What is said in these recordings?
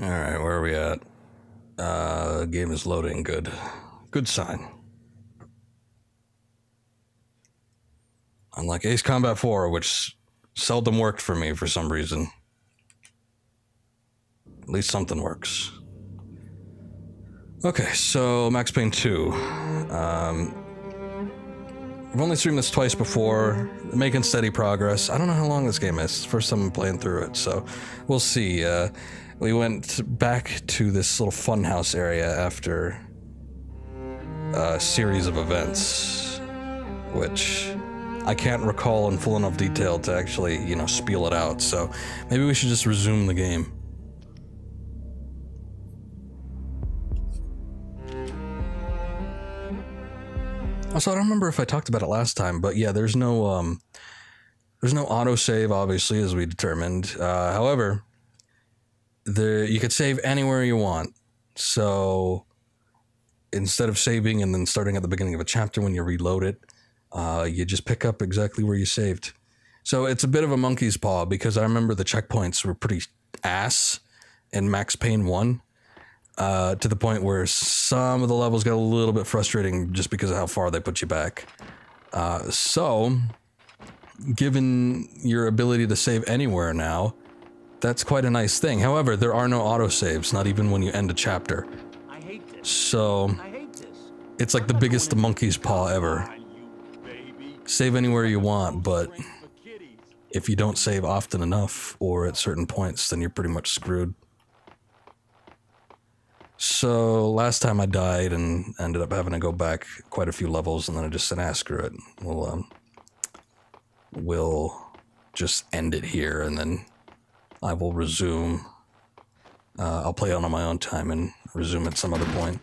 Alright, where are we at? Game is loading. Good. Good sign. Unlike Ace Combat 4, which seldom worked for me for some reason. At least something works. Okay, so Max Payne 2. I've only streamed this twice before, making steady progress. I don't know how long this game is. It's the first time I'm playing through it, so we'll see. We went back to this little funhouse area after a series of events, which I can't recall in full enough detail to actually, spiel it out, so maybe we should just resume the game. Also, I don't remember if I talked about it last time, but yeah, there's no autosave, obviously, as we determined. However, you could save anywhere you want. So instead of saving and then starting at the beginning of a chapter when you reload it, you just pick up exactly where you saved. So it's a bit of a monkey's paw, because I remember the checkpoints were pretty ass in Max Payne 1. To the point where some of the levels got a little bit frustrating just because of how far they put you back. So, given your ability to save anywhere now, that's quite a nice thing. However, there are no autosaves, not even when you end a chapter. So, it's like the biggest monkey's paw ever. Save anywhere you want, but if you don't save often enough or at certain points, then you're pretty much screwed. So last time I died and ended up having to go back quite a few levels, and then I just said, screw it. We'll just end it here, and then I will resume. I'll play it on my own time and resume at some other point.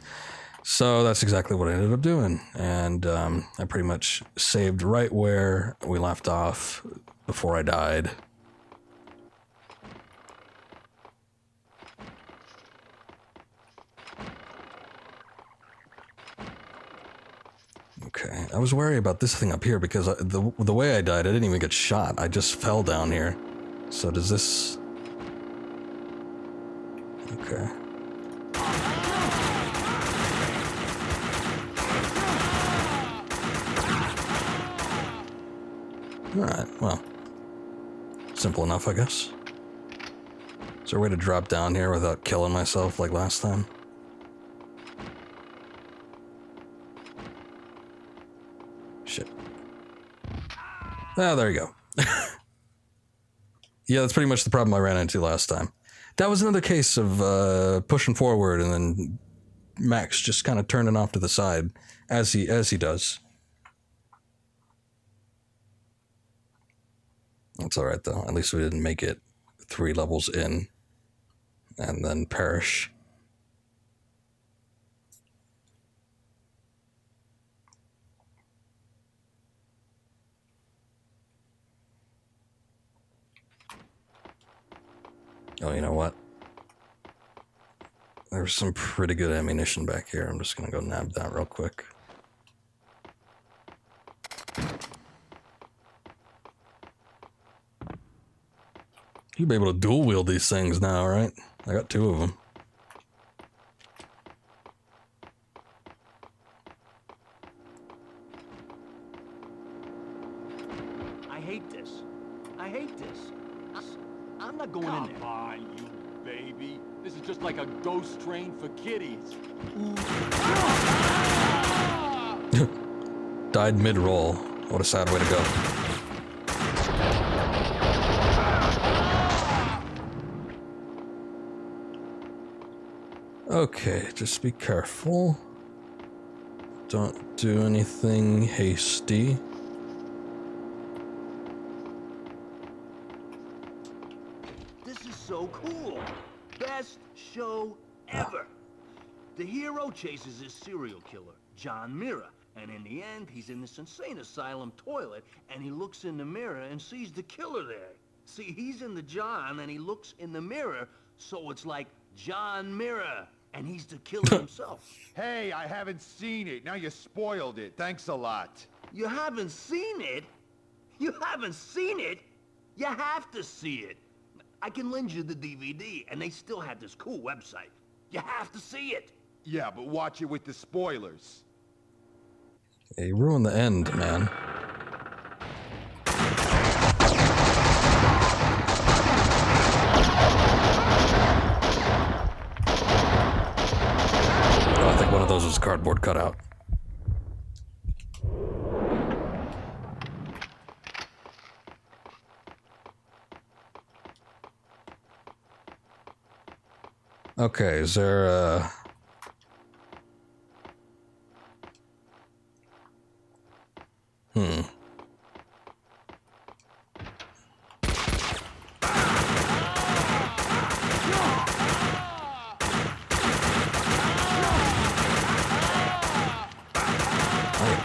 So that's exactly what I ended up doing, and I pretty much saved right where we left off before I died. Okay, I was worried about this thing up here because the way I died, I didn't even get shot. I just fell down here. So does this... Okay. Alright, well. Simple enough, I guess. Is there a way to drop down here without killing myself like last time? Shit. Ah, there you go. Yeah, that's pretty much the problem I ran into last time. That was another case of pushing forward and then Max just kind of turning off to the side as he does. That's alright though. At least we didn't make it 3 levels in and then perish. Oh, you know what? There's some pretty good ammunition back here. I'm just gonna go nab that real quick. You'll be able to dual wield these things now, right? I got 2 of them. I hate this. I hate this. I'm not going in there. Come on, you baby. This is just like a ghost train for kiddies. Died mid-roll. What a sad way to go. Okay, just be careful. Don't do anything hasty. This is so cool. Best show ever. The hero chases his serial killer, John Mira, and in the end, he's in this insane asylum toilet, and he looks in the mirror and sees the killer there. See, he's in the John, and he looks in the mirror, so it's like John Mira, and he's the killer himself. Hey, I haven't seen it. Now you spoiled it. Thanks a lot. You haven't seen it? You haven't seen it? You have to see it. I can lend you the DVD, and they still have this cool website. You have to see it. Yeah, but watch it with the spoilers. Yeah, you ruined the end, man. Oh, I think one of those was cardboard cutout. Okay, is there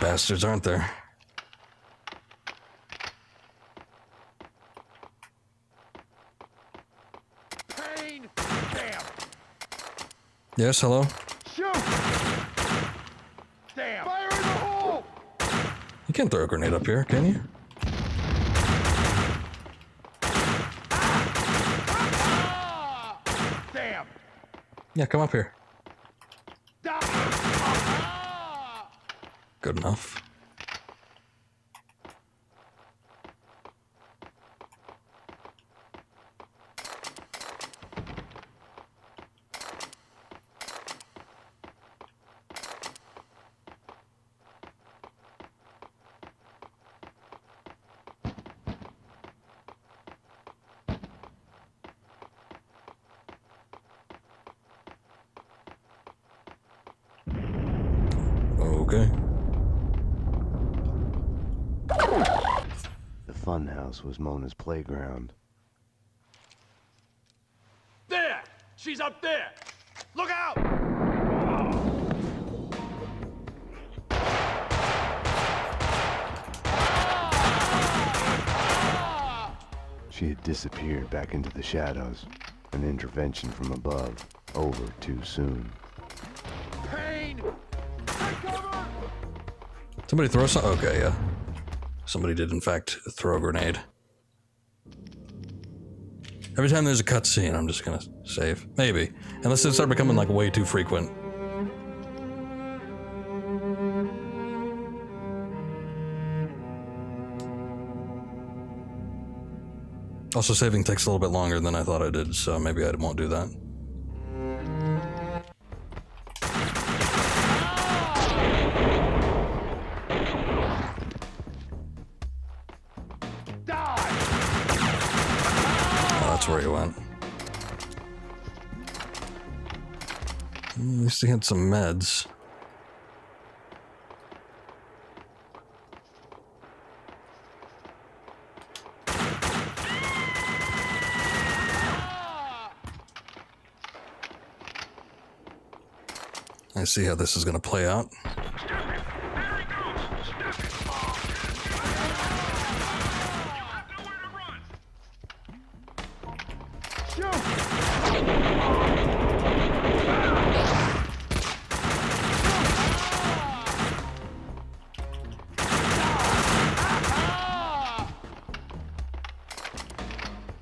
bastards, aren't there? Payne! Damn! Yes, hello? Shoot! Damn! Fire in the hole! You can't throw a grenade up here, can you? Damn! Yeah, come up here. Ah! Good enough. Okay. The funhouse was Mona's playground. There! She's up there! Look out! She had disappeared back into the shadows. An intervention from above. Over too soon. Payne! Take cover! Somebody throw some. Okay, yeah. Somebody did, in fact, throw a grenade. Every time there's a cutscene, I'm just gonna save. Maybe. Unless it start becoming, like, way too frequent. Also, saving takes a little bit longer than I thought it did, so maybe I won't do that. Oh, that's where he went. At least he had some meds. I see how this is going to play out.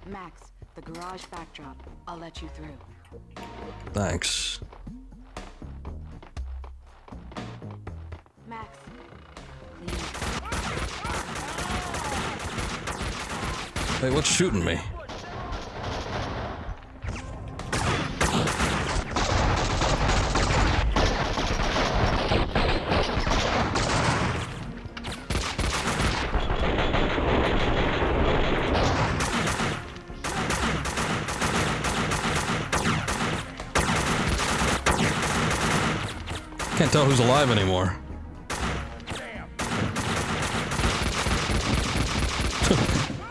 Max, the garage backdrop. I'll let you through. Thanks. Max, clean up. Wait, what's shooting me? Can't tell who's alive anymore.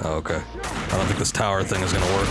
Oh, okay. I don't think this tower thing is gonna work.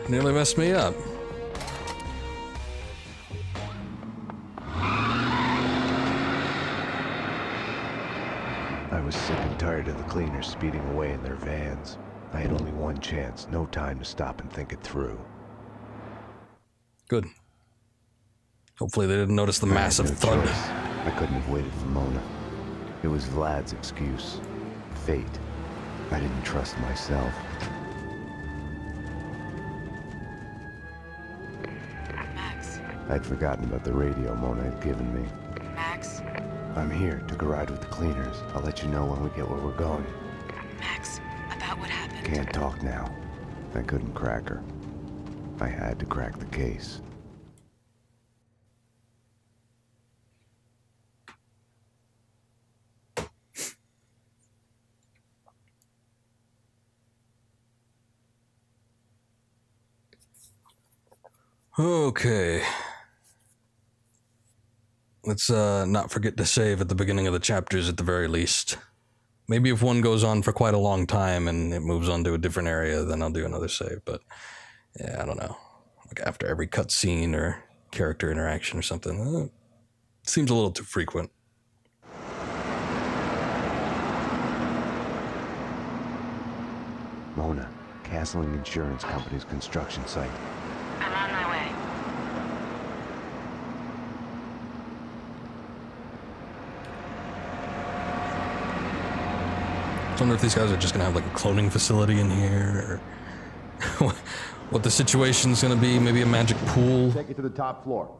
Nearly messed me up. I was sick and tired of the cleaners speeding away in their vans. I had only one chance, no time to stop and think it through. Good. Hopefully they didn't notice the massive I had thud. no choice. I couldn't have waited for Mona. It was Vlad's excuse. Fate. I didn't trust myself. Max. I'd forgotten about the radio Mona had given me. Max. I'm here. Took a ride with the cleaners. I'll let you know when we get where we're going. Max. About what happened. Can't talk now. I couldn't crack her. I had to crack the case. Okay. Let's not forget to save at the beginning of the chapters at the very least. Maybe if one goes on for quite a long time and it moves on to a different area, then I'll do another save. But yeah, I don't know. Like after every cutscene or character interaction or something. It seems a little too frequent. Mona, Castling Insurance Company's construction site. I'm on my way. I wonder if these guys are just gonna have like a cloning facility in here, or what the situation's gonna be. Maybe a magic pool. Take it to the top floor.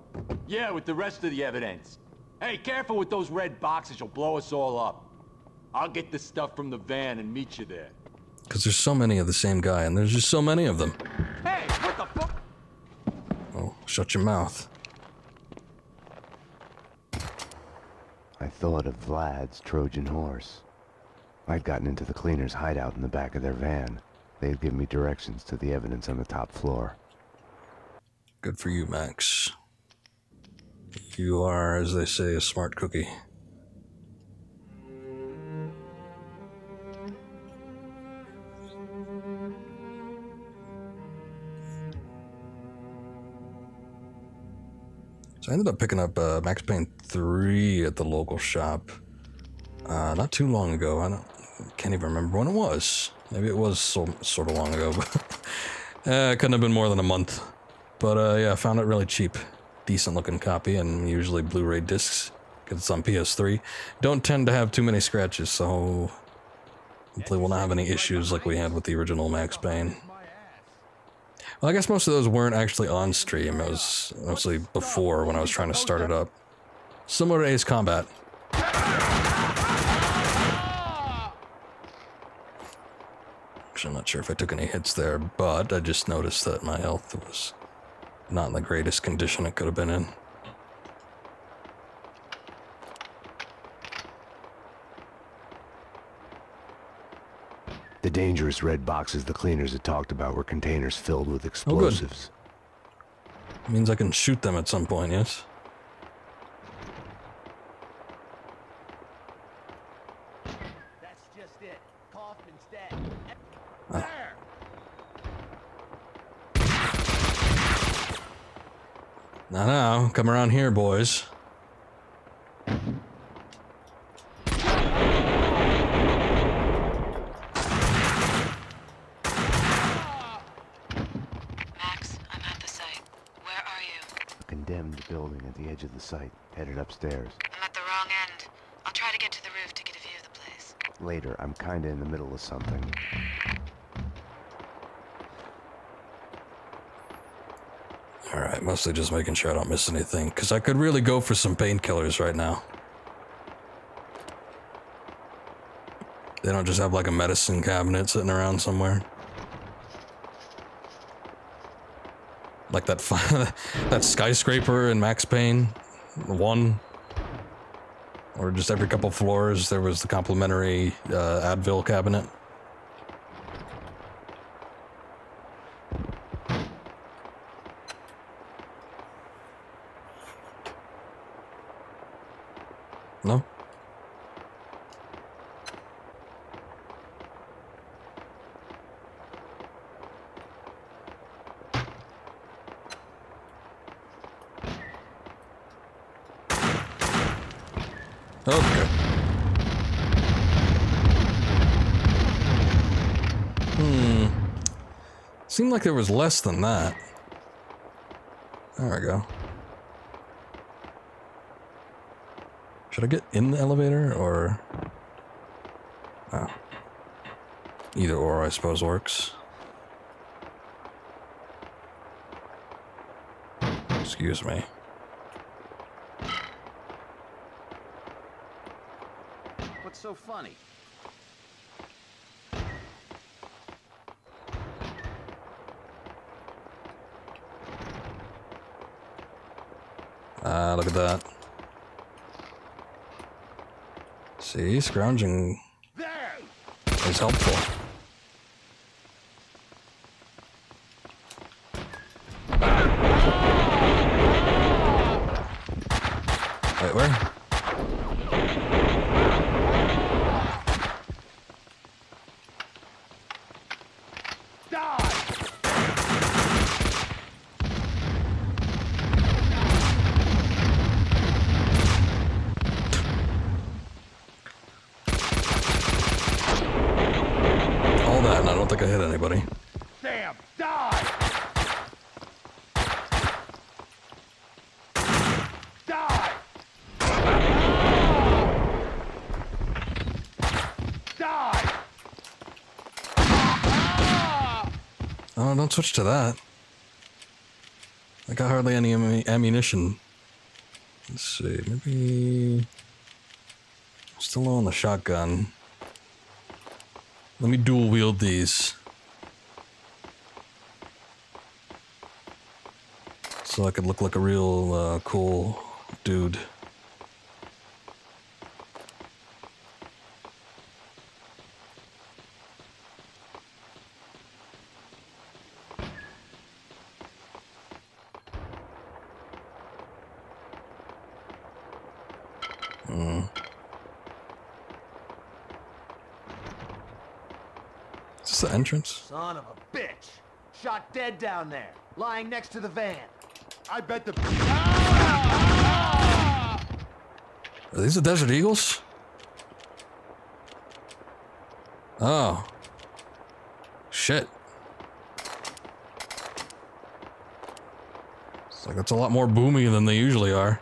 Yeah, with the rest of the evidence. Hey, careful with those red boxes, you'll blow us all up. I'll get the stuff from the van and meet you there. Because there's so many of the same guy, and there's just so many of them. Hey, what the fuck? Oh, shut your mouth. I thought of Vlad's Trojan horse. I'd gotten into the cleaners' hideout in the back of their van. They'd give me directions to the evidence on the top floor. Good for you, Max. You are, as they say, a smart cookie. So I ended up picking up Max Payne 3 at the local shop not too long ago. Can't even remember when it was. Maybe it was sort of long ago, but it couldn't have been more than a month. But yeah, I found it really cheap. Decent looking copy, and usually Blu-ray discs, because it's on PS3. Don't tend to have too many scratches, so hopefully we'll not have any issues like we had with the original Max Payne. Well, I guess most of those weren't actually on stream. It was mostly before when I was trying to start it up. Similar to Ace Combat. Actually, I'm not sure if I took any hits there, but I just noticed that my health was not in the greatest condition it could have been in. The dangerous red boxes the cleaners had talked about were containers filled with explosives. Means I can shoot them at some point, yes? That's just it. Kaufman's dead. There! Now, come around here, boys. Max, I'm at the site. Where are you? A condemned building at the edge of the site, headed upstairs. I'm at the wrong end. I'll try to get to the roof to get a view of the place. Later, I'm kinda in the middle of something. Alright, mostly just making sure I don't miss anything, because I could really go for some painkillers right now. They don't just have like a medicine cabinet sitting around somewhere. Like that that skyscraper in Max Payne 1. Or just every couple floors there was the complimentary Advil cabinet. No? Okay. Seemed like there was less than that. There we go. Should I get in the elevator, or... Oh. Either or, I suppose, works. Excuse me. What's so funny? Look at that. See, scrounging There! is helpful. Wait, where? All that, and I don't think I hit anybody. Sam, die! Die! Die! Oh, don't switch to that. I got hardly any ammunition. Let's see, maybe... I'm still low on the shotgun. Let me dual wield these. So I could look like a real cool dude. Is this the entrance? Son of a bitch! Shot dead down there, lying next to the van. I bet the... Are these the Desert Eagles? Oh. Shit. It's like that's a lot more boomy than they usually are.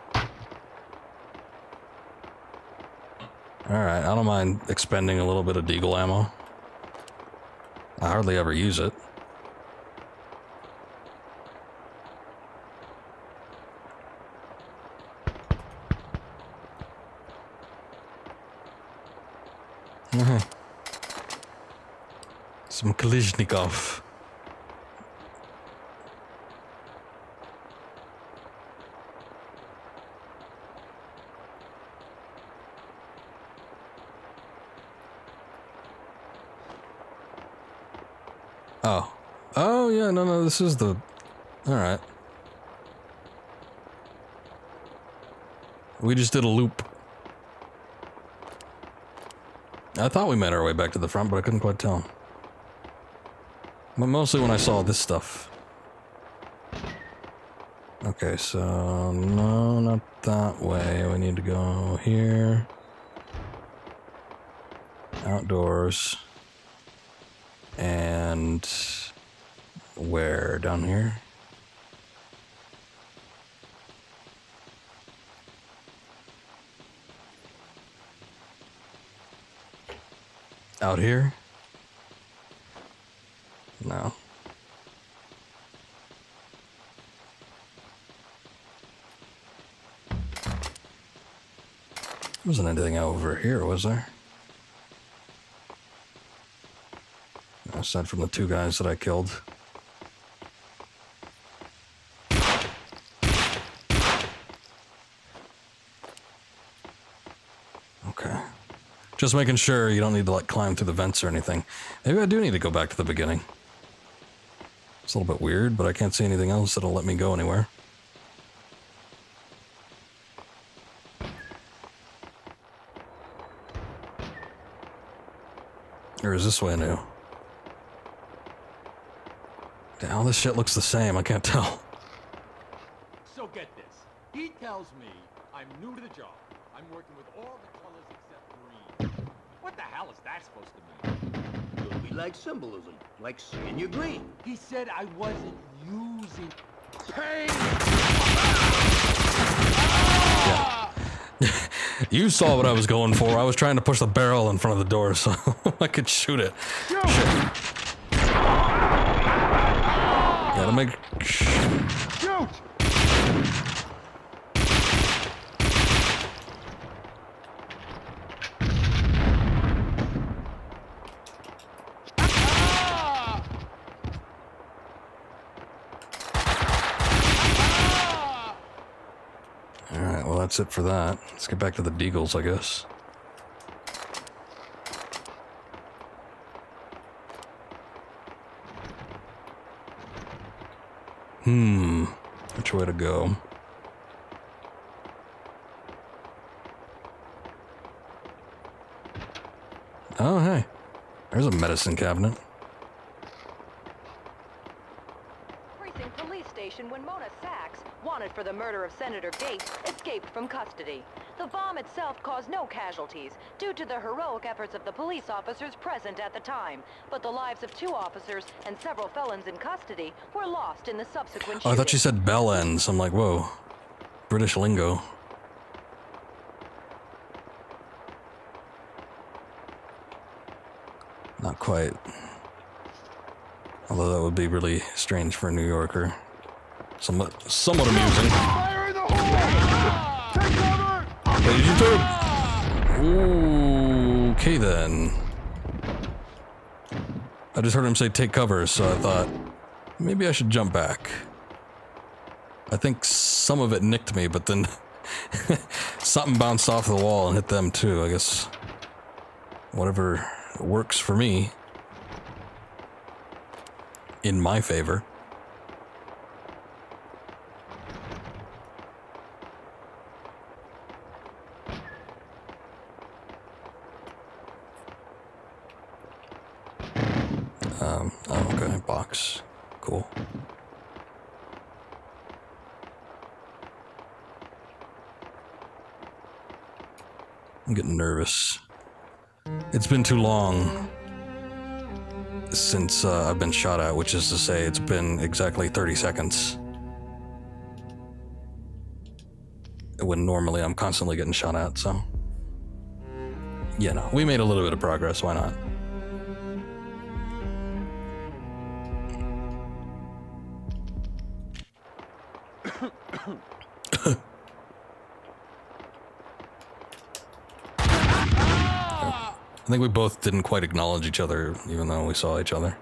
Alright, I don't mind expending a little bit of deagle ammo. I hardly ever use it. Some Kalishnikov. Oh. Oh, yeah, no, this is the... Alright. We just did a loop. I thought we made our way back to the front, but I couldn't quite tell. But mostly when I saw this stuff. Okay, so... No, not that way. We need to go here. Outdoors. And... Where? Down here? Out here? No. There wasn't anything over here, was there? Aside from the two guys that I killed. Okay. Just making sure you don't need to, like, climb through the vents or anything. Maybe I do need to go back to the beginning. It's a little bit weird, but I can't see anything else that'll let me go anywhere. Or is this way new? Damn, all this shit looks the same, I can't tell. So get this. He tells me I'm new to the job. I'm working with all the colors except green. What the hell is that supposed to mean? Could be like symbolism, like seeing your green. He said I wasn't using pain. You saw what I was going for. I was trying to push the barrel in front of the door so I could shoot it. Shit. Gotta make... Shoot! Alright, well that's it for that. Let's get back to the Deagles, I guess. Which way to go? Oh, hey. There's a medicine cabinet. Precinct police station when Mona Sachs, wanted for the murder of Senator Gates, escaped from custody. The bomb itself caused no casualties due to the heroic efforts of the police officers present at the time, but the lives of 2 officers and several felons in custody were lost in the subsequent Oh, I thought she shooting. said bell ends. I'm like, whoa. British lingo. Not quite. Although that would be really strange for a New Yorker. Somewhat amusing. Fire in the hole! Take cover! Wait, did you throw? Ooh, okay then. I just heard him say take cover, so I thought maybe I should jump back. I think some of it nicked me, but then something bounced off the wall and hit them too. I guess whatever works for me in my favor. Oh, okay, box. Cool. I'm getting nervous. It's been too long since I've been shot at, which is to say it's been exactly 30 seconds. When normally I'm constantly getting shot at, so... Yeah, no, we made a little bit of progress, why not? I think we both didn't quite acknowledge each other, even though we saw each other.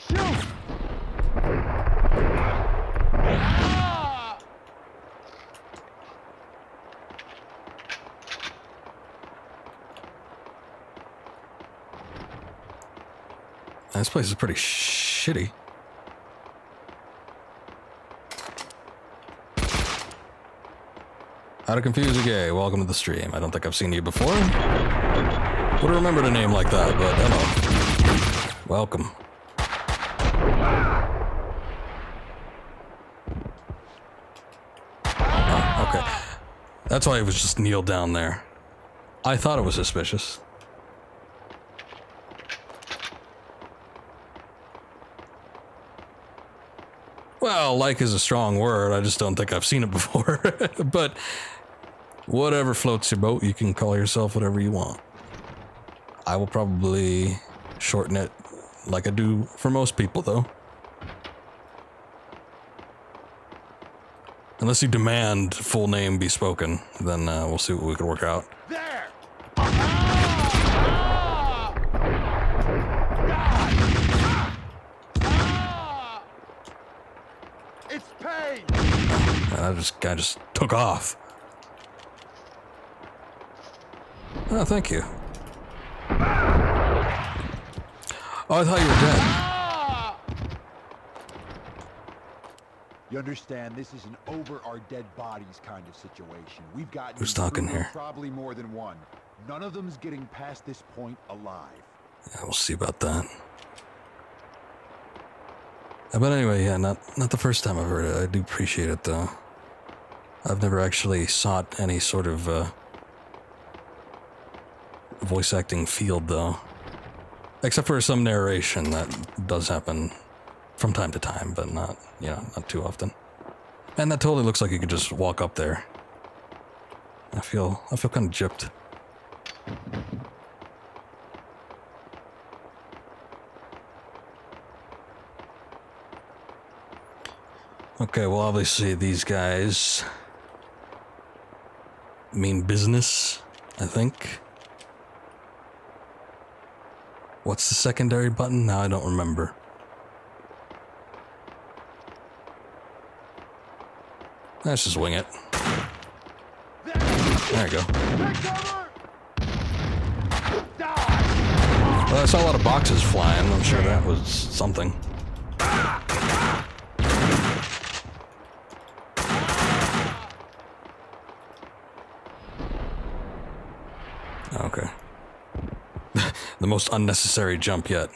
Shoot! This place is pretty shitty. How to confuse a gay. Welcome to the stream. I don't think I've seen you before. Would have remembered a name like that, but hello. Welcome. Oh, okay. That's why he was just kneeled down there. I thought it was suspicious. Well, like is a strong word. I just don't think I've seen it before. But whatever floats your boat, you can call yourself whatever you want. I will probably shorten it like I do for most people, though. Unless you demand full name be spoken, then we'll see what we can work out. There! It's pain! Man, that guy just took off. Oh, thank you. Oh, I thought you were dead. You understand, this is an over our dead bodies kind of situation. We've got Who's talking here? Probably more than one. None of them's getting past this point alive. Yeah, we'll see about that. But anyway, yeah, not the first time I've heard it. I do appreciate it, though. I've never actually sought any sort of voice acting field, though. Except for some narration that does happen from time to time, but not, not too often. And that totally looks like you could just walk up there. I feel kind of gypped. Okay, well, obviously these guys mean business, I think. What's the secondary button? Now I don't remember. Let's just wing it. There you go. Well, I saw a lot of boxes flying. I'm sure that was something. Okay. The most unnecessary jump yet.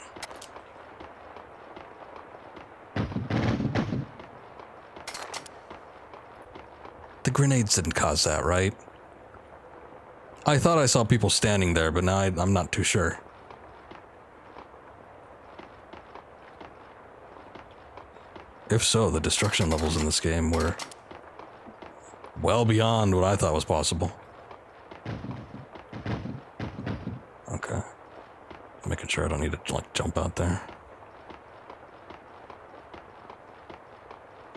The grenades didn't cause that, right? I thought I saw people standing there, but now I'm not too sure. If so, the destruction levels in this game were well beyond what I thought was possible. Okay. Making sure I don't need to, like, jump out there.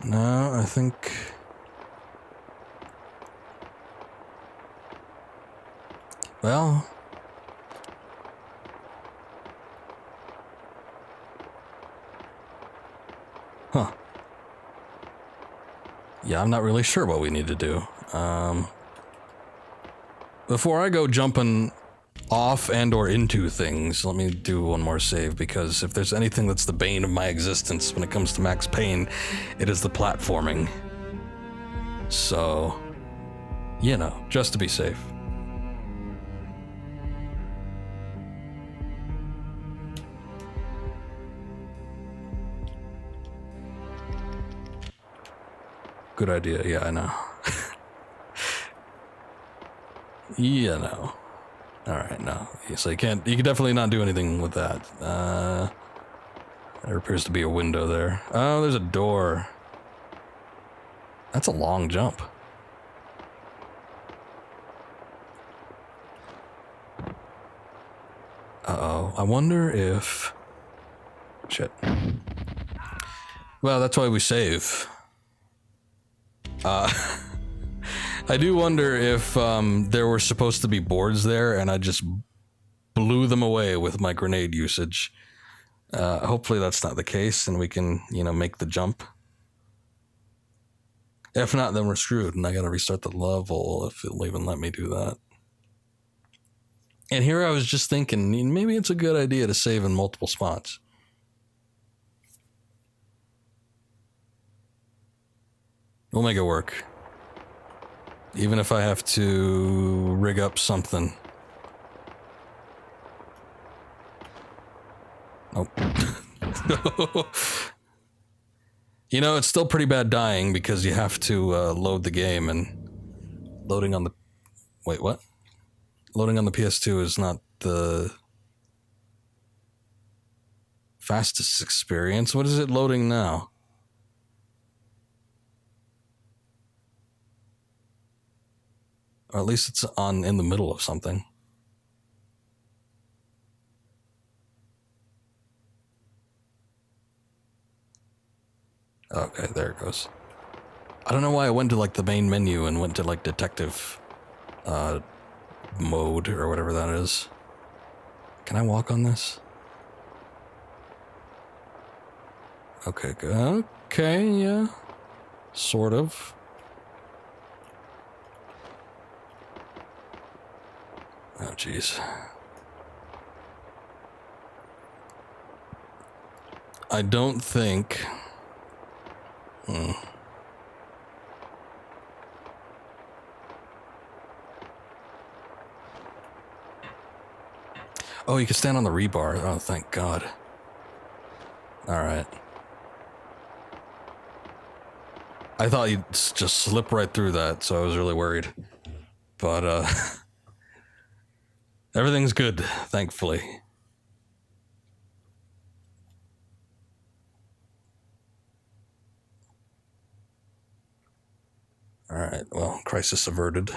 No, I think... Well... Huh. Yeah, I'm not really sure what we need to do. Before I go jumping off and or into things, let me do one more save, because if there's anything that's the bane of my existence when it comes to Max Payne, it is the platforming. So, just to be safe. Good idea, yeah, I know. Alright, no. So you can definitely not do anything with that. There appears to be a window there. Oh, there's a door. That's a long jump. Uh-oh, I wonder if... Shit. Well, that's why we save. I do wonder if there were supposed to be boards there and I just blew them away with my grenade usage. Hopefully that's not the case and we can, make the jump. If not, then we're screwed and I gotta restart the level if it'll even let me do that. And here I was just thinking, maybe it's a good idea to save in multiple spots. We'll make it work. Even if I have to rig up something. Nope. It's still pretty bad dying because you have to load the game, and loading on the... Wait, what? Loading on the PS2 is not the fastest experience. What is it loading now? Or at least it's in the middle of something. Okay, there it goes. I don't know why I went to the main menu and went to detective mode or whatever that is. Can I walk on this? Okay, good. Okay, yeah. Sort of. Oh, jeez. I don't think... Oh, you can stand on the rebar. Oh, thank God. Alright. I thought you'd just slip right through that, so I was really worried. But, everything's good, thankfully. Alright, well, crisis averted.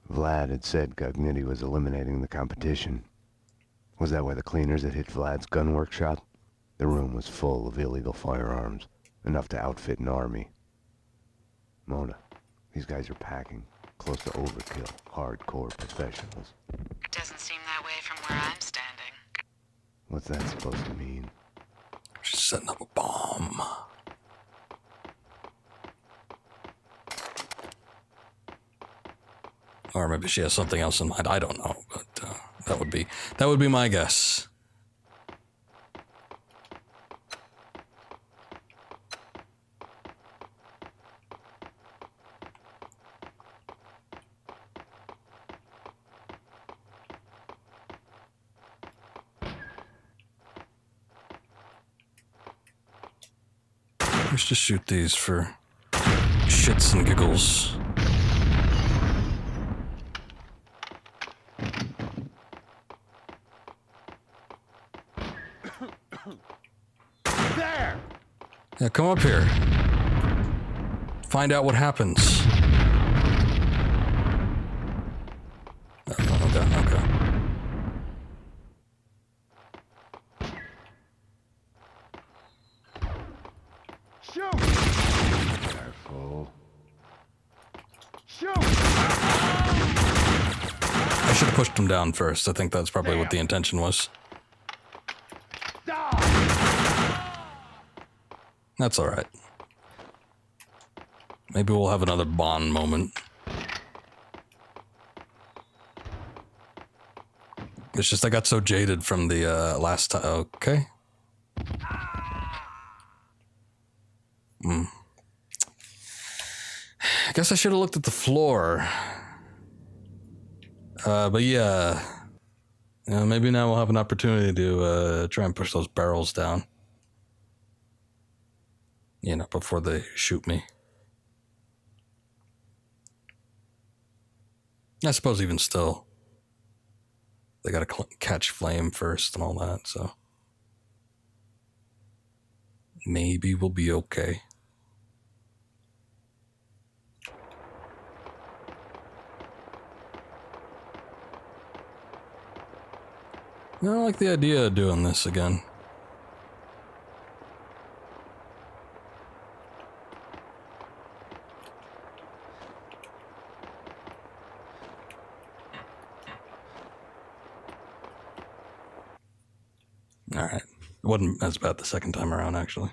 Vlad had said Gugnitti was eliminating the competition. Was that why the cleaners had hit Vlad's gun workshop? The room was full of illegal firearms, enough to outfit an army. Mona, these guys are packing, close to overkill, hardcore professionals. It doesn't seem that way from where I'm standing. What's that supposed to mean? She's setting up a bomb. Or maybe she has something else in mind. I don't know, but that would be my guess. Let's just shoot these for shits and giggles. There! Yeah, come up here. Find out what happens. Okay. Shoot! Careful. Shoot! I should have pushed him down first. I think that's probably what the intention was. That's alright. Maybe we'll have another Bond moment. It's just I got so jaded from the last time. Okay. I guess I should have looked at the floor. But yeah. Maybe now we'll have an opportunity to try and push those barrels down. Before they shoot me. I suppose even still, they gotta catch flame first and all that, so maybe we'll be okay. I don't like the idea of doing this again. Alright. It wasn't as bad the second time around, actually.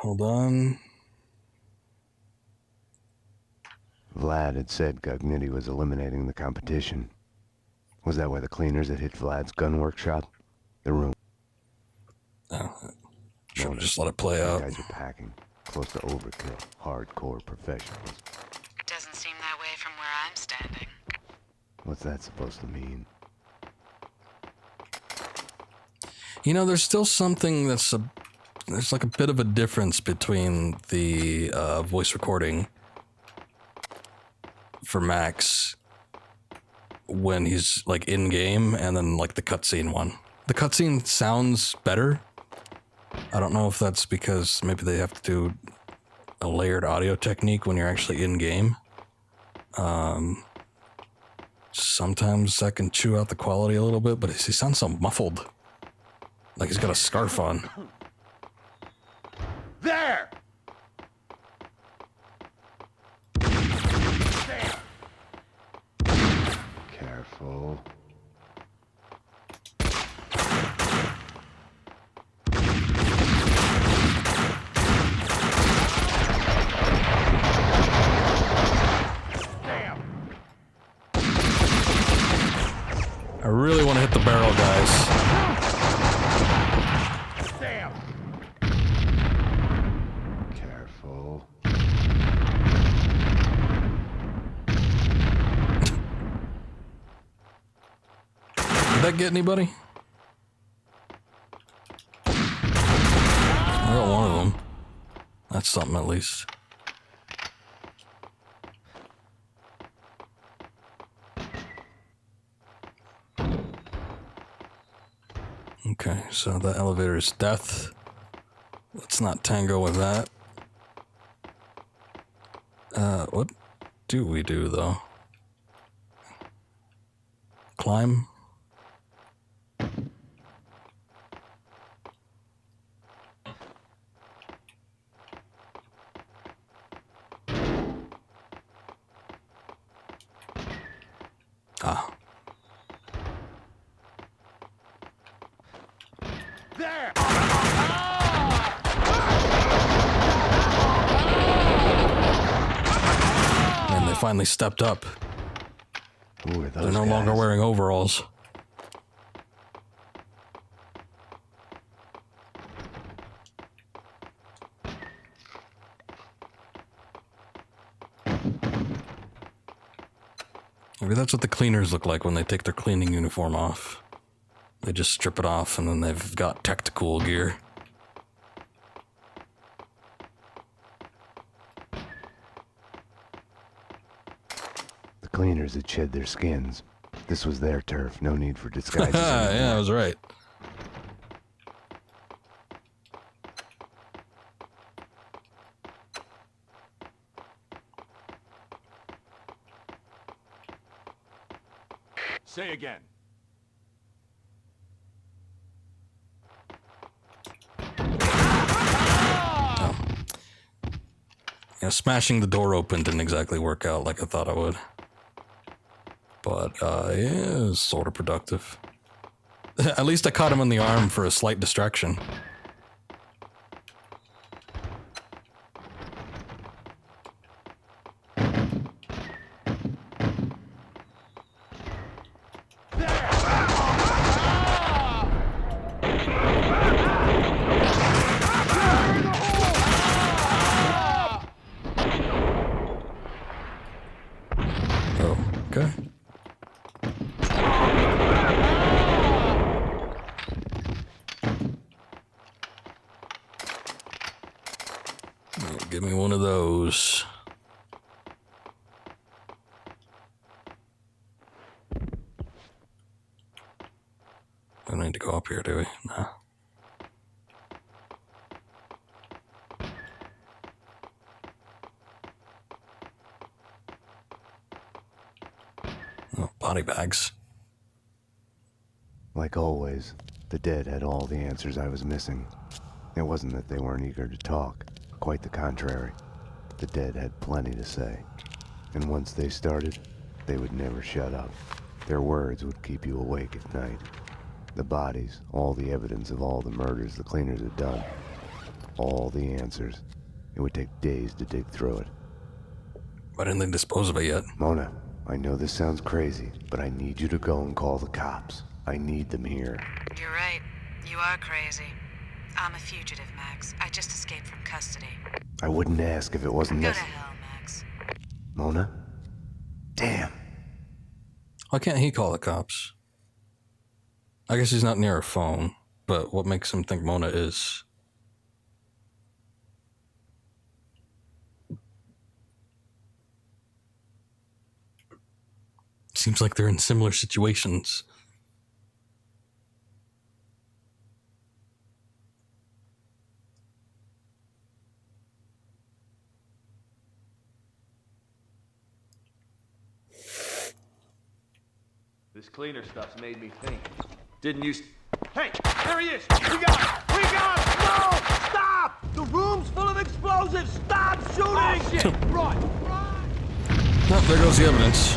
Hold on. Vlad had said Gugnitti was eliminating the competition. Was that why the cleaners had hit Vlad's gun workshop? The room. Oh, should have just let it play out. Guys are packing, close to overkill, hardcore professionals. It doesn't seem that way from where I'm standing. What's that supposed to mean? There's still something there's like a bit of a difference between the voice recording for Max when he's like in game and then like the cutscene one. The cutscene sounds better. I don't know if that's because maybe they have to do a layered audio technique when you're actually in game. Sometimes that can chew out the quality a little bit, but he sounds so muffled. Like he's got a scarf on. There! Careful. I really want to hit the barrel that get anybody? I got one of them. That's something at least. Okay, so the elevator is death. Let's not tango with that. What do we do though? Climb? Ah. There! And they finally stepped up. Who are those They're no longer guys? wearing overalls. Maybe that's what the cleaners look like when they take their cleaning uniform off. They just strip it off and then they've got tactical gear. The cleaners had shed their skins. This was their turf. No need for disguises. Yeah, I was right. Say again. Yeah, smashing the door open didn't exactly work out like I thought I would. But, yeah, it was sort of productive. At least I caught him in the arm for a slight distraction. Oh, okay. Give me one of those. We don't need to go up here, do we? No. Oh, body bags. Like always, the dead had all the answers I was missing. It wasn't that they weren't eager to talk. Quite the contrary. The dead had plenty to say. And once they started, they would never shut up. Their words would keep you awake at night. The bodies, all the evidence of all the murders the cleaners had done. All the answers. It would take days to dig through it. Why didn't they dispose of it yet? Mona, I know this sounds crazy, but I need you to go and call the cops. I need them here. You're right. You are crazy. I'm a fugitive, Max. I just escaped from custody. I wouldn't ask if it wasn't Go to necessary. hell, Max. Mona? Damn. Why can't he call the cops? I guess he's not near a phone, but what makes him think Mona is? Seems like they're in similar situations. This cleaner stuff's made me think. Didn't you... Hey, there he is! We got him! We got him! No! Stop! The room's full of explosives! Stop shooting! Oh, shit! Run! Run! Oh, there goes the evidence.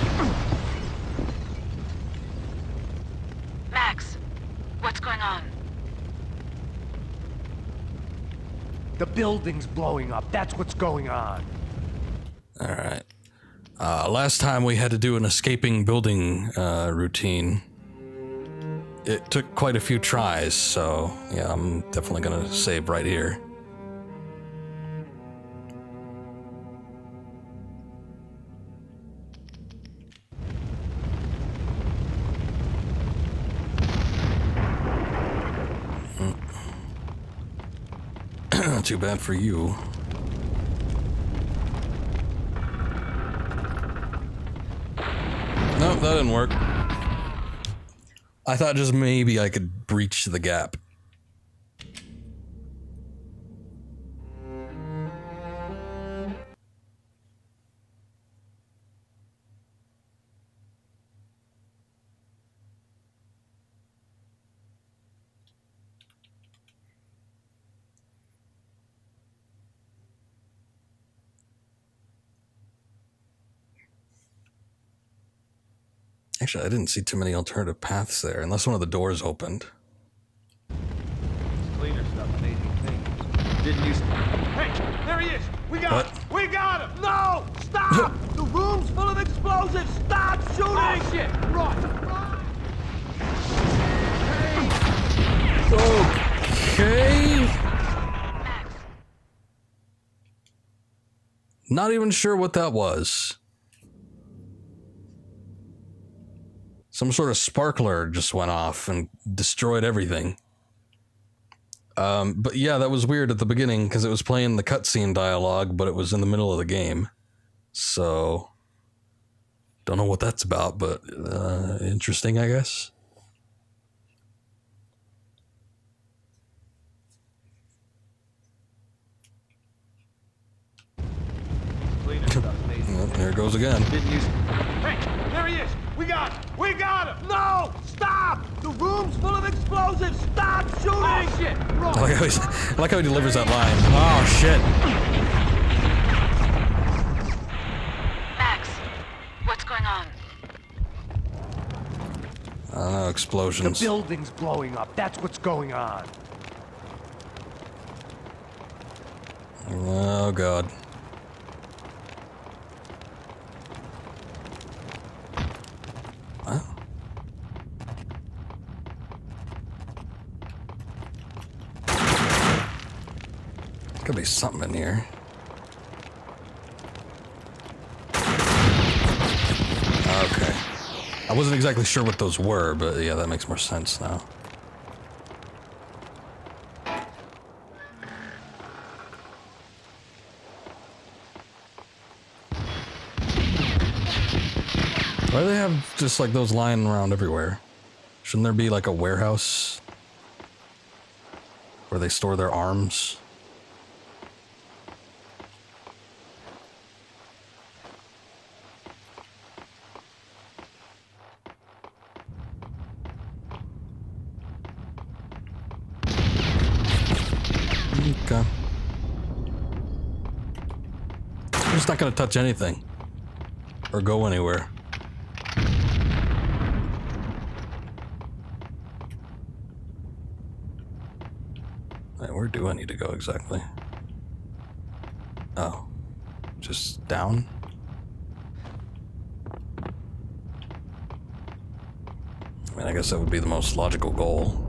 Max, what's going on? The building's blowing up. That's what's going on. All right. Last time we had to do an escaping building routine. It took quite a few tries, so yeah, I'm definitely gonna save right here. too bad for you. Nope, that didn't work. I thought just maybe I could breach the gap. Actually, I didn't see too many alternative paths there, unless one of the doors opened. Cleaner stuff, amazing things. Didn't use. Hey, there he is! We got him! We got him! No! Stop! The room's full of explosives! Stop shooting! Oh shit! Run! Okay. Not even sure what that was. Some sort of sparkler just went off and destroyed everything. But yeah, that was weird at the beginning because it was playing the cutscene dialogue, but it was in the middle of the game. So, don't know what that's about, but interesting, I guess. Cleaner stuff, amazing. Well, there it goes again. Didn't use. Hey, there he is! We got him! We got him! No! Stop! The room's full of explosives! Stop shooting! Oh shit! Run! I like how he delivers that line. Oh shit! Max, what's going on? I don't know, explosions. The building's blowing up. That's what's going on. Oh god. What? Could be something in here. Okay. I wasn't exactly sure what those were, but yeah, that makes more sense now. Why do they have just like those lying around everywhere? Shouldn't there be like a warehouse where they store their arms? Okay. I'm just not gonna touch anything or go anywhere. Wait, where do I need to go exactly? Oh, just down? I mean, I guess that would be the most logical goal.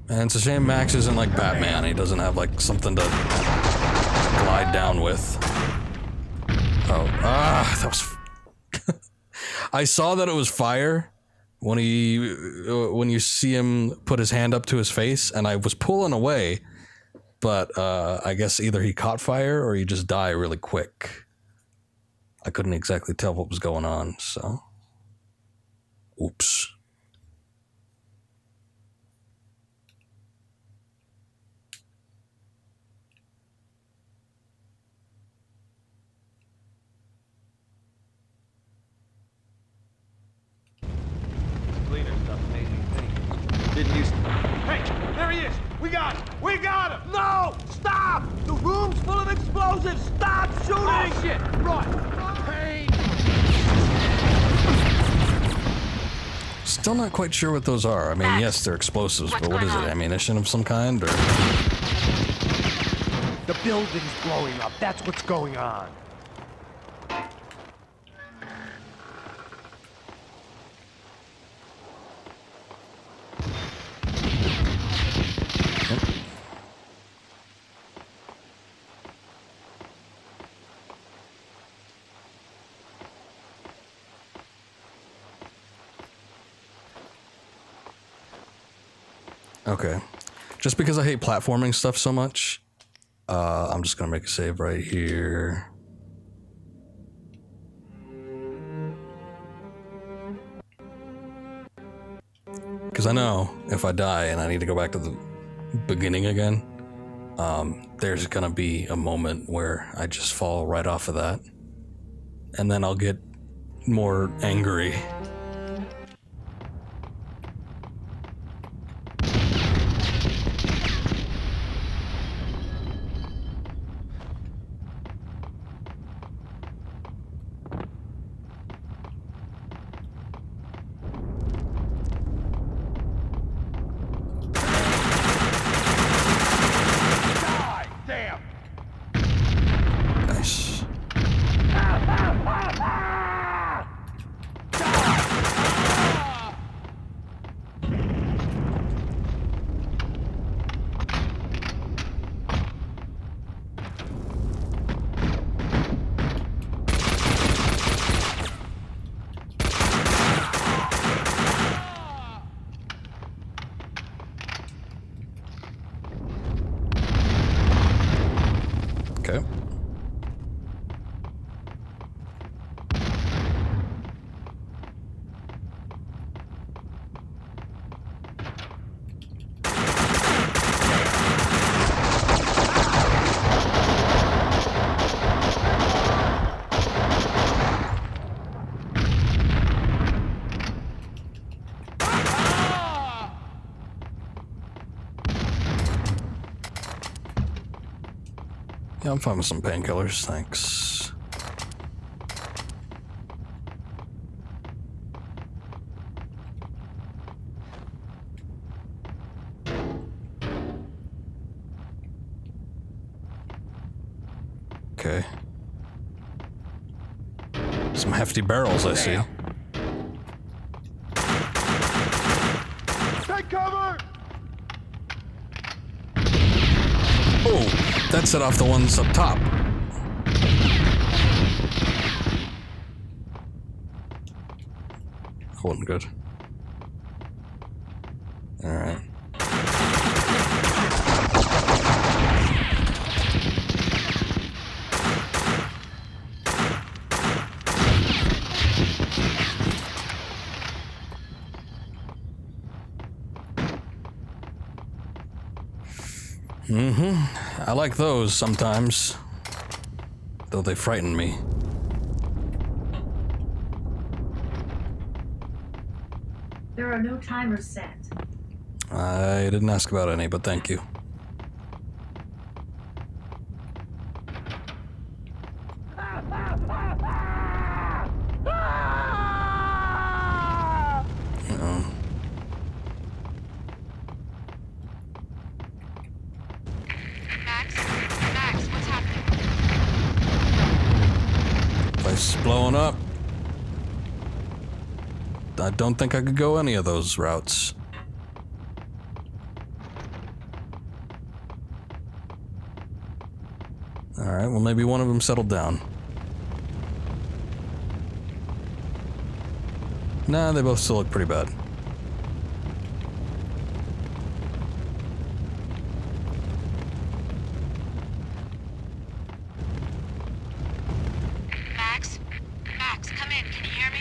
And it's a shame Max isn't like Batman. He doesn't have like something to glide down with. Oh, that was... I saw that it was fire when you see him put his hand up to his face, and I was pulling away, but I guess either he caught fire or he just died really quick. I couldn't exactly tell what was going on, so... Oops. Cleaner stuff, amazing things. Didn't use. Hey, there he is! We got him! We got him! No! Stop! The room's full of explosives! Stop shooting! Oh shit! Run! Hey! Still not quite sure what those are. I mean, yes, they're explosives, but what is it? Ammunition of some kind, or? The building's blowing up. That's what's going on. Okay. Just because I hate platforming stuff so much, I'm just gonna make a save right here. Because I know if I die and I need to go back to the beginning again, there's gonna be a moment where I just fall right off of that. And then I'll get more angry. Nice. Okay. Yeah, I'm fine with some painkillers, thanks. Okay. Some hefty barrels, I see. Take cover! Oh, that set off the ones up top. That wasn't good. Alright. I like those sometimes, though they frighten me. There are no timers set. I didn't ask about any, but thank you. Max, what's happening? Place is blowing up. I don't think I could go any of those routes. Alright, well maybe one of them settled down. Nah, they both still look pretty bad. Max, come in. Can you hear me?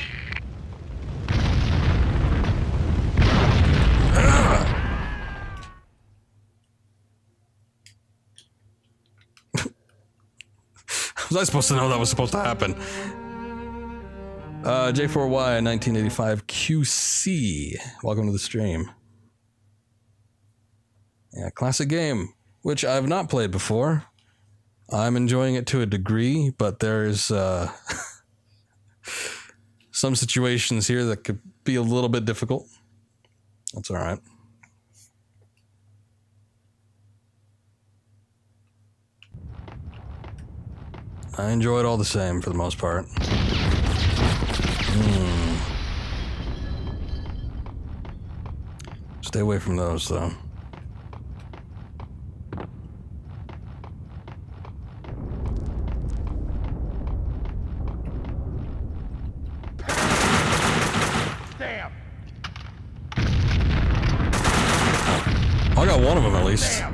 Was I supposed to know that was supposed to happen? J4Y 1985 QC. Welcome to the stream. Yeah, classic game, which I've not played before. I'm enjoying it to a degree, but there's some situations here that could be a little bit difficult. That's all right. I enjoy it all the same for the most part. Stay away from those, though. Damn! I got one of them at least.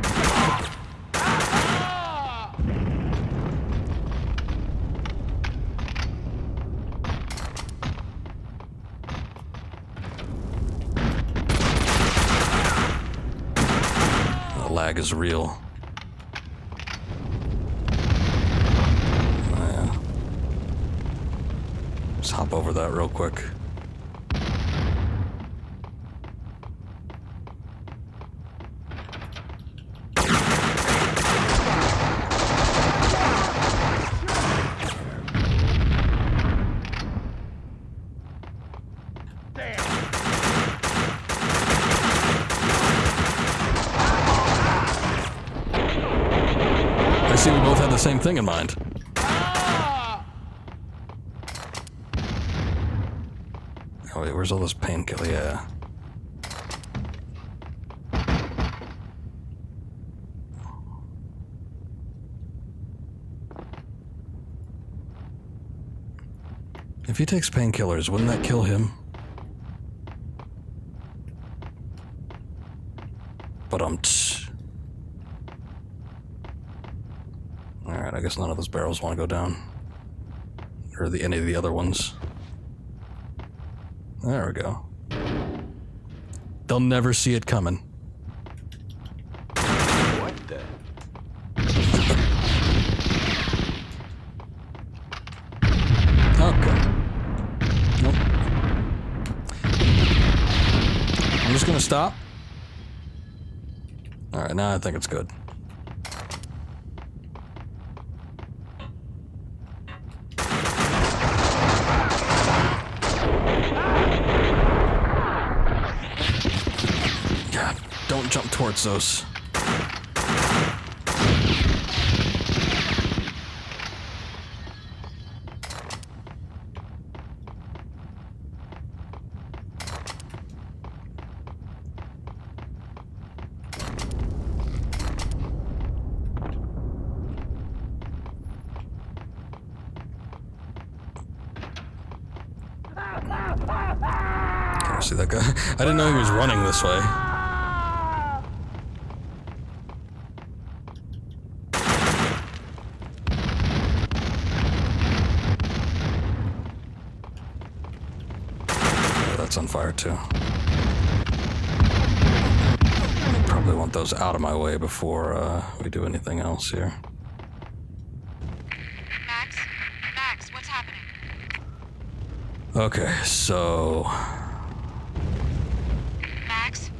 The lag is real. Oh, yeah. Just hop over that real quick. I see we both had the same thing in mind. Oh wait, where's all this painkiller? Yeah. If he takes painkillers, wouldn't that kill him? But Alright, I guess none of those barrels want to go down. Or any of the other ones. There we go. They'll never see it coming. What the? Okay. Nope. I'm just gonna stop. Alright, now I think it's good. God, don't jump towards those. See that guy? I didn't know he was running this way. Oh, that's on fire too. Probably want those out of my way before we do anything else here. Max, what's happening? Okay, so Max,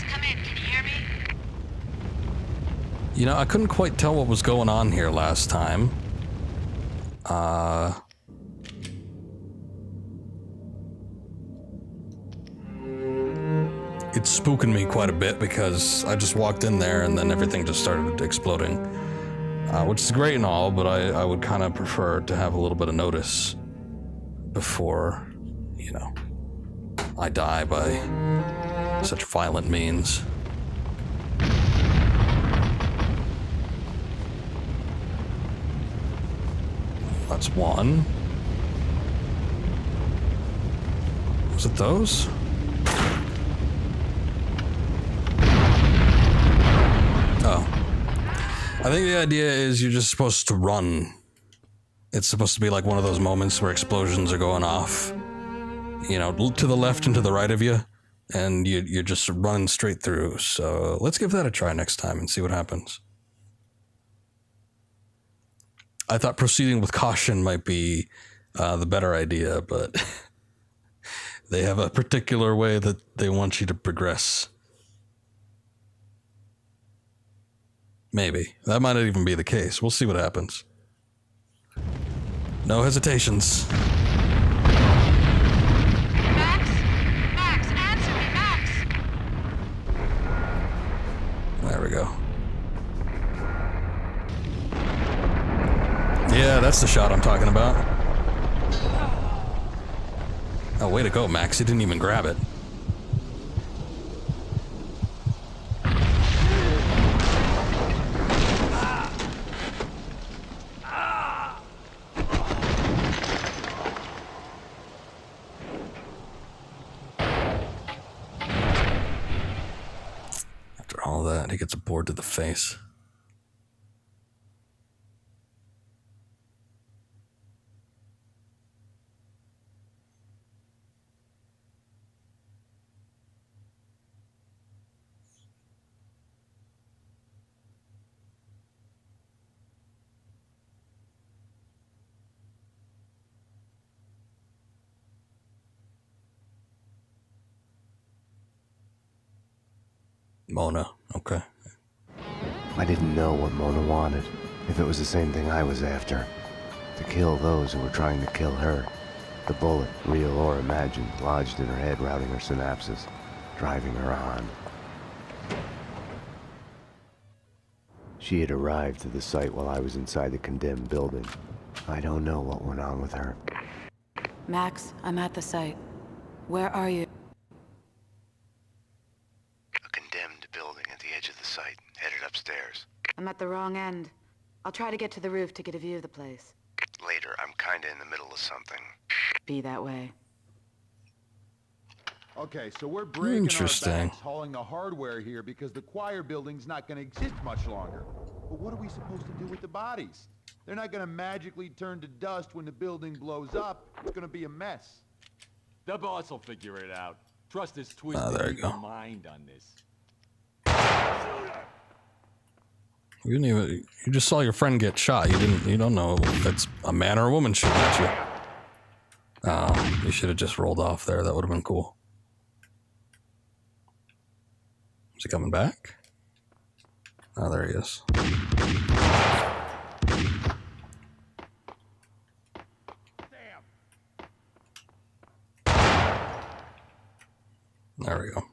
come in. Can you hear me? you know, I couldn't quite tell what was going on here last time. It's spooking me quite a bit because I just walked in there and then everything just started exploding. Which is great and all, but I would kind of prefer to have a little bit of notice before, you know, I die by such violent means. That's one. Was it those? Oh. I think the idea is you're just supposed to run. It's supposed to be like one of those moments where explosions are going off, you know, to the left and to the right of you, and you're just running straight through. So let's give that a try next time and see what happens. I thought proceeding with caution might be the better idea, but they have a particular way that they want you to progress. Maybe. That might not even be the case. We'll see what happens. No hesitations. Max, answer me, Max! There we go. Yeah, that's the shot I'm talking about. Oh, way to go, Max. You didn't even grab it. all that. He gets a board to the face. Mona, okay. I didn't know what Mona wanted, if it was the same thing I was after. To kill those who were trying to kill her. The bullet, real or imagined, lodged in her head, routing her synapses, driving her on. She had arrived to the site while I was inside the condemned building. I don't know what went on with her. Max, I'm at the site. Where are you? A condemned building at the edge of the site, headed upstairs. I'm at the wrong end. I'll try to get to the roof to get a view of the place. Later, I'm kinda in the middle of something. Be that way. Okay, so we're breaking our Interesting. backs hauling the hardware here because the choir building's not going to exist much longer. But what are we supposed to do with the bodies? They're not going to magically turn to dust when the building blows up. It's going to be a mess. The boss will figure it out. Trust his there twisted you go. evil mind on this. You didn't even. You just saw your friend get shot. You don't know if it's a man or a woman shooting at you. Oh, you should have just rolled off there. That would have been cool. Is he coming back? Oh, there he is. There we go.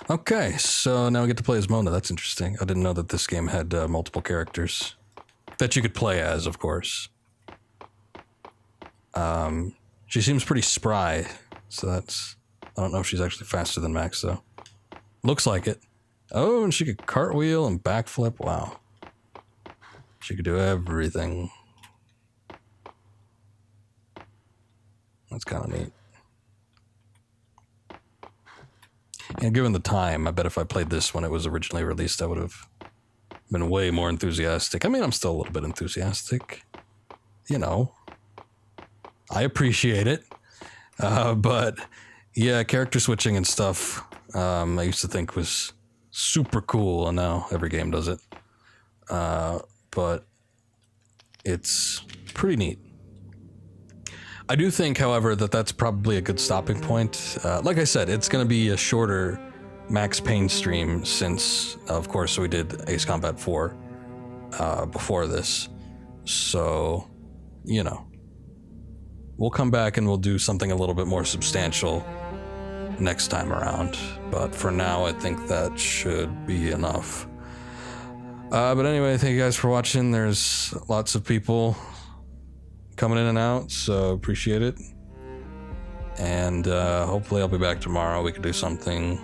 Okay, so now we get to play as Mona. That's interesting. I didn't know that this game had multiple characters that you could play as, of course. She seems pretty spry, so that's... I don't know if she's actually faster than Max, though. Looks like it. Oh, and she could cartwheel and backflip. Wow. She could do everything. That's kind of neat. And given the time, I bet if I played this when it was originally released, I would have been way more enthusiastic. I mean, I'm still a little bit enthusiastic. You know. I appreciate it. But, yeah, character switching and stuff, I used to think was super cool, and now every game does it. But it's pretty neat. I do think, however, that that's probably a good stopping point. Like I said, it's going to be a shorter Max Payne stream since, of course, we did Ace Combat 4 before this. So, you know, we'll come back and we'll do something a little bit more substantial next time around. But for now, I think that should be enough. But anyway, thank you guys for watching. There's lots of people coming in and out, so appreciate it. And hopefully I'll be back tomorrow. We can do something.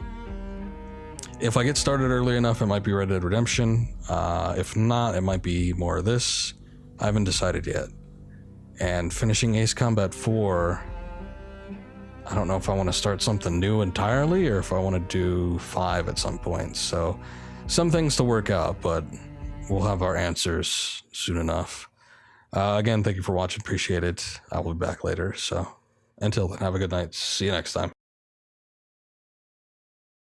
If I get started early enough, it might be Red Dead Redemption. If not, it might be more of this. I haven't decided yet. And finishing Ace Combat 4, I don't know if I want to start something new entirely or if I want to do 5 at some point. So some things to work out, but we'll have our answers soon enough. Again, thank you for watching. Appreciate it. I will be back later. So until then, have a good night. See you next time.